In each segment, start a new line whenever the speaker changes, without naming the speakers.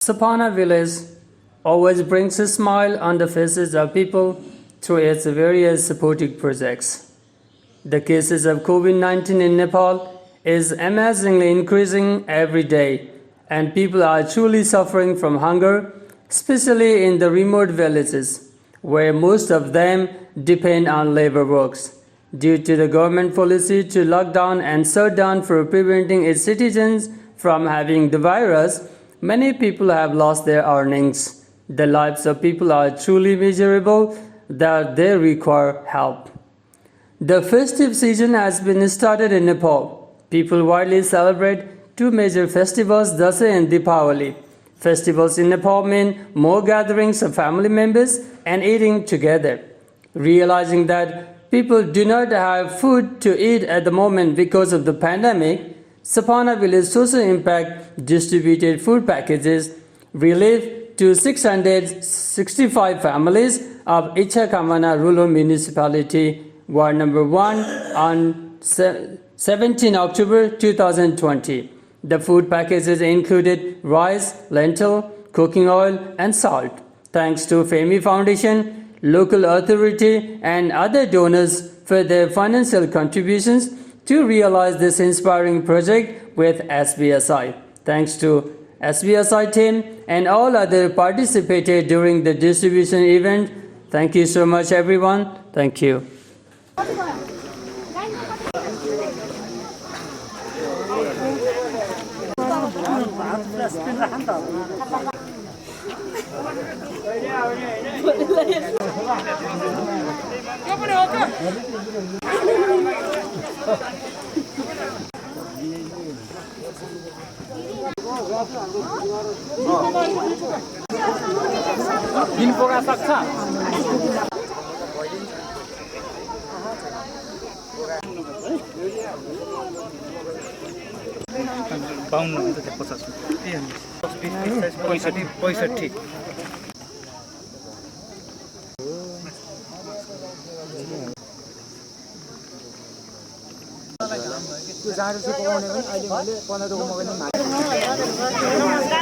Sapana village always brings a smile on the faces of people through its various supporting projects. The cases of COVID-19 in Nepal is amazingly increasing every day, and people are truly suffering from hunger, especially in the remote villages, where most of them depend on labor works. Due to the government policy to lock down and shut down for preventing its citizens from having the virus, many people have lost their earnings. The lives of people are truly miserable that they require help. The festive season has been started in Nepal. People widely celebrate two major festivals, Dasai and Deepavali. Festivals in Nepal mean more gatherings of family members and eating together. Realizing that people do not have food to eat at the moment because of the pandemic, Sapana Village Social Impact distributed food packages relief to 665 families of Ichakamana Rural Municipality, Ward Number 1 on 17 October 2020. The food packages included rice, lentil, cooking oil, and salt. Thanks to FEMI Foundation, local authority, and other donors for their financial contributions to realize this inspiring project with SVSI. Thanks to SVSI team and all other participated during the distribution event. Thank you so much, everyone. Thank you.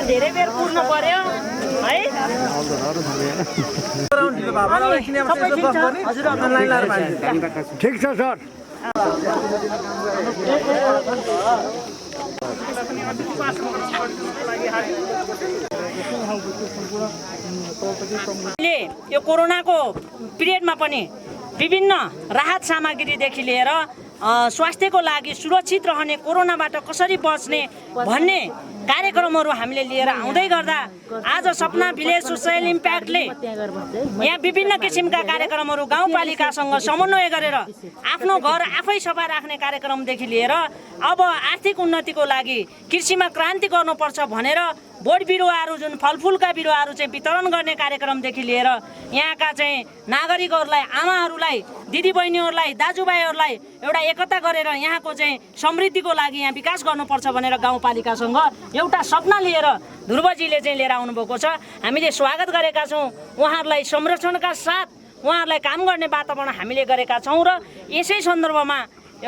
धेरै बेर पुर्नु पर्यो है
ठीक छ sir
यो कोरोनाको पिरियडमा पनि विभिन्न राहत सामग्रीदेखि लिएर स्वास्थ्यको लागि सुरक्षित रहने कोरोनाबाट कसरी बच्ने भन्ने कार्यक्रमहरू हामीले लिएर आउँदै गर्दा आज सपना भिलेज सोशल इम्प्याक्टले यहाँ विभिन्न किसिमका कार्यक्रमहरू गाउँपालिकासँग समन्वय गरेर आफ्नो घर आफै सफा राख्ने कार्यक्रमदेखि लिएर अब आर्थिक उन्नतिको लागि कृषिमा क्रान्ति गर्नुपर्छ भनेर बोट बिरुवाहरू जुन फलफुलका बिरुवाहरू चाहिँ वितरण गर्ने कार्यक्रमदेखि लिएर यहाँका चाहिँ नागरिकहरूलाई आमाहरूलाई दिदीबहिनीहरूलाई दाजुभाइहरूलाई एउटा एकता गरेर यहाँको चाहिँ समृद्धिको लागि यहाँ विकास गर्नुपर्छ भनेर गाउँपालिकासँग एउटा सपना लिएर ध्रुवजीले चाहिँ लिएर आउनुभएको छ। हामीले स्वागत गरेका छौँ। उहाँहरूलाई संरक्षणका साथ उहाँहरूलाई काम गर्ने वातावरण हामीले गरेका छौँ र यसै सन्दर्भमा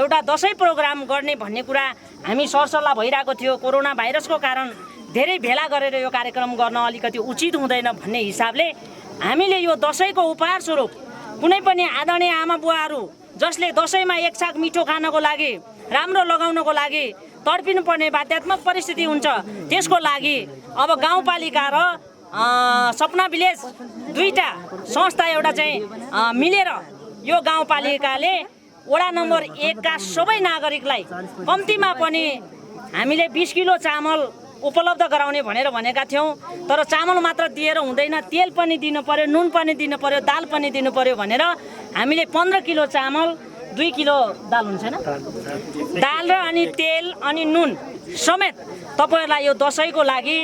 एउटा दसैँ प्रोग्राम गर्ने भन्ने कुरा हामी सरसल्लाह भइरहेको थियो। कोरोना भाइरसको कारण धेरै भेला गरेर यो कार्यक्रम गर्न अलिकति उचित हुँदैन भन्ने हिसाबले हामीले यो दसैँको उपहार स्वरूप कुनै पनि आदरणीय आमा बुवाहरू जसले दसैँमा एक छाक मिठो खानको लागि राम्रो लगाउनको लागि तडपिनु पर्ने बाध्यात्मक परिस्थिति हुन्छ, त्यसको लागि अब गाउँपालिका र सपना भिलेज दुईटा संस्था एउटा चाहिँ मिलेर यो गाउँपालिकाले वडा नम्बर 1 का सबै नागरिकलाई कम्तीमा पनि हामीले 20 किलो चामल उपलब्ध गराउने भनेर भनेका थियौं। तर चामल मात्र दिएर हुँदैन, तेल पनि दिनु पर्यो, नुन पनि दिनु पर्यो, दाल पनि दिनु पर्यो भनेर हामीले 15 किलो चामल 2 किलो दाल हुन्छ हैन, दाल र अनि तेल अनि नुन समेत तपाईहरुलाई यो दशैंको लागि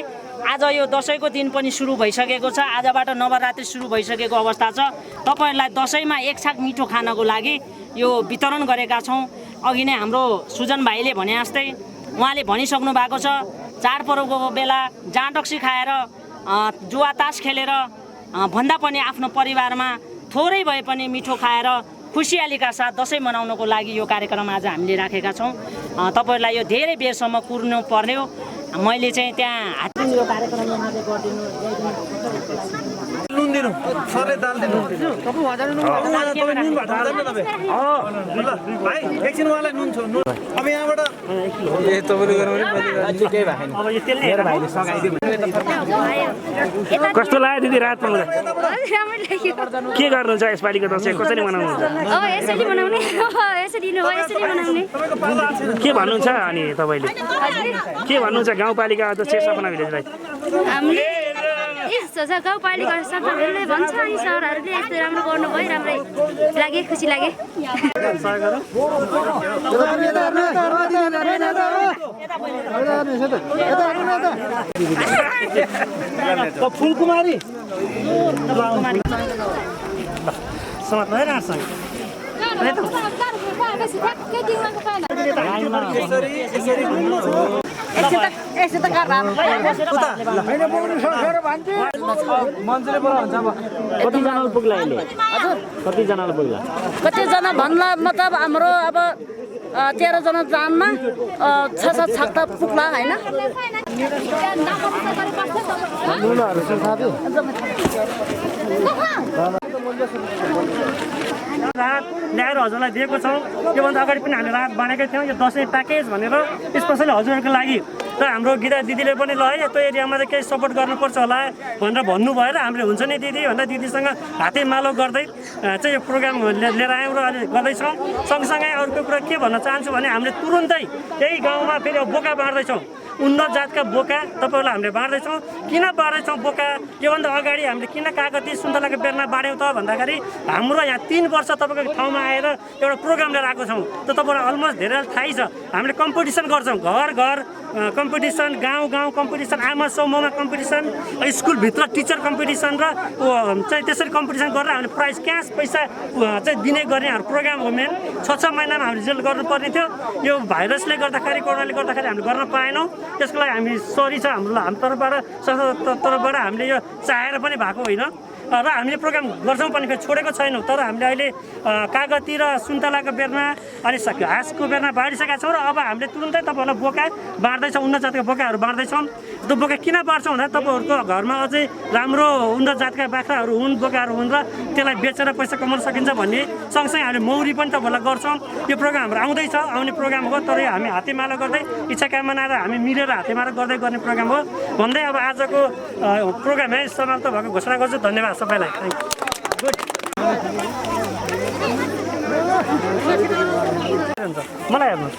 आज यो दशैंको दिन पनि सुरु भइसकेको छ। आजबाट नवरात्रि सुरु भइसकेको अवस्था छ। तपाईहरुलाई दशैंमा एक छाक मिठो खानको लागि यो वितरण गरेका छौं। अघि नै हाम्रो सुजन भाइले भने जस्तै उहाँले भनिसक्नु भएको छ, चाडपर्वको बेला जाँडक्सी खाएर जुवा तास खेलेर भन्दा पनि आफ्नो परिवारमा थोरै भए पनि मिठो खाएर खुशियालीका साथ दशैं मनाउनको लागि यो कार्यक्रम आज हामीले राखेका छौं। तपाईहरुलाई यो धेरै बेरसम्म कुर्नु पर्ने हो। मैले चाहिँ त्यहाँ यो कार्यक्रममा मात्रै गरिदिनु
नुन दिनु सरले दाल दिनु भाइ एकछिन उहाँलाई नुन छ अब यहाँबाट ए तपाईँले गर्नु केही भएन अब यो तेल मेरो भाइले सगाइदिनु
कस्तो लाग्यो दिदी रात पाउँदा के गर्नुहुन्छ यसपालिको दसैँ कसरी मनाउनुहुन्छ के भन्नुहुन्छ अनि तपाईँले के भन्नुहुन्छ गाउँपालिका अध्यक्ष सपना भिलेजलाई
गाउँपालिका सरकारहरूले भन्छ अनि सरहरूले यस्तो राम्रो गर्नुभयो राम्रै लाग्यो खुसी लाग्यो
फुलकुमारी कतिजनाले पुग्ला अहिले कतिजनाले पुग्ला
कतिजना भन्ला मतलब हाम्रो अब 13 जना जानमा 6-7 छाक्ता पुग्ला हैन
राहत ल्याएर हजुरलाई दिएको छौँ योभन्दा अगाडि पनि हामीले राहत बाँडेकै थियौँ यो दसैँ प्याकेज भनेर स्पेसली हजुरहरूको लागि र हाम्रो गीता दिदीले पनि ल है त्यो एरियामा चाहिँ केही सपोर्ट गर्नुपर्छ होला भनेर भन्नुभयो र हामीले हुन्छ नि दिदी भन्दा दिदीसँग हातेमालो गर्दै चाहिँ यो प्रोग्राम लिएर आयौँ र अहिले गर्दैछौँ सँगसँगै अर्को कुरा के भन्न चाहन्छु भने हामीले तुरुन्तै यही गाउँमा फेरि बोका बाँड्दैछौँ उन्नत जातका बोका तपाईँहरूलाई हामीले बाँड्दैछौँ किन बाँड्दैछौँ बोका योभन्दा अगाडि हामीले किन कागती सुन्तलाको बेरमा बाँड्यौँ त भन्दाखेरि हाम्रो यहाँ 3 वर्ष तपाईँको ठाउँमा आएर एउटा प्रोग्राम लिएर आएको छौँ त तपाईँलाई अलमोस्ट धेरै थाहै छ हामीले कम्पिटिसन गर्छौँ घर घर कम्पिटिसन गाउँ गाउँ कम्पिटिसन आमा समूहमा कम्पिटिसन स्कुलभित्र टिचर कम्पिटिसन र चाहिँ त्यसरी कम्पिटिसन गरेर हामीले प्राइज क्यास पैसा चाहिँ दिने गर्ने हाम्रो प्रोग्राम हो मेन 6 महिनामा हामीले रिजल्ट गर्नुपर्ने थियो यो भाइरसले गर्दाखेरि कोरोनाले गर्दाखेरि हामीले गर्न पाएनौँ त्यसको लागि हामी सरी छ हाम्रो तर्फबाट हामीले यो चाहेर पनि भएको होइन र हामीले प्रोग्राम गर्छौँ पनि फेरि छोडेको छैनौँ तर हामीले अहिले कागती र सुन्तलाको बेरमा अनि घाँसको बेरमा बाँडिसकेका छौँ र अब हामीले तुरुन्तै तपाईँहरूलाई बोका बाँड्दैछौँ उन्नत जातका बोकाहरू बाँड्दैछौँ त्यो बोका किन बाँड्छौँ भन्दा तपाईँहरूको घरमा अझै राम्रो उन्नत जातका बाख्राहरू हुन् बोकाहरू हुन् र त्यसलाई बेचेर पैसा कमाउन सकिन्छ भन्ने सँगसँगै हामीले मौरी पनि तपाईँहरूलाई गर्छौँ यो प्रोग्राम हाम्रो आउँदैछ आउने प्रोग्राम हो तर हामी हातेमालो गर्दै इच्छा कामना र हामी मिलेर हातेमालो गर्दै गर्ने प्रोग्राम हो भन्दै अब आजको प्रोग्राम है समाप्त भएको घोषणा गर्छु धन्यवाद सबैलाई मलाई हेर्नुहोस्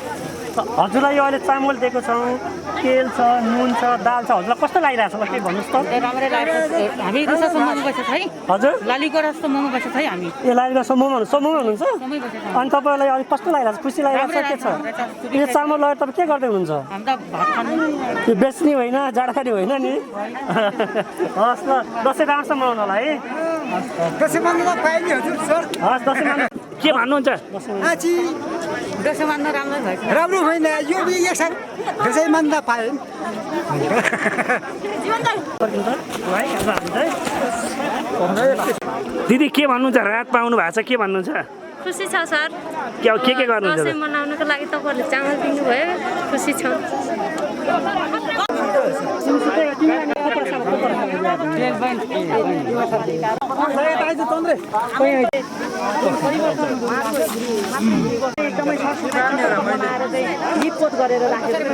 हजुरलाई यो अहिले चामल दिएको छौँ तेल छ नुन छ दाल छ हजुरलाई कस्तो लागिरहेको छ ल के भन्नुहोस् त
राम्रै लाग्छ हामी रिसर्च मोमो बसेछ है
हजुर
लालीको रस्तो मोमो बसेछ है हामी
ए लालीको समूहमा हुनुहुन्छ अनि तपाईँलाई अहिले कस्तो लागिरहेको छ खुसी लागिरहेको छ के छ यो चामल लगेर तपाईँ के गर्दै हुनुहुन्छ
हामी त भात खानु
यो बेच्ने होइन जाँडखाने होइन नि हस् ल दसैँ राम्रोसँग मनाउनु होला है
दसैँ मान्नमा पाइने हजुर सर
हस् दसैँ मान्नु के भन्नुहुन्छ
आची
दसैँ मान्न राम्रो भएछ
राम्रो होइन यो एकसाथ दसैँ मान्दा पाएँ
दिदी के भन्नुहुन्छ राहत पाउनु भएको छ के भन्नुहुन्छ
खुसी छ सर
के गर्नुहुन्छ
दसैँ मनाउनको लागि तपाईँहरूले चामल दिनुभयो खुसी छौँ
निपोत गरेर राखेको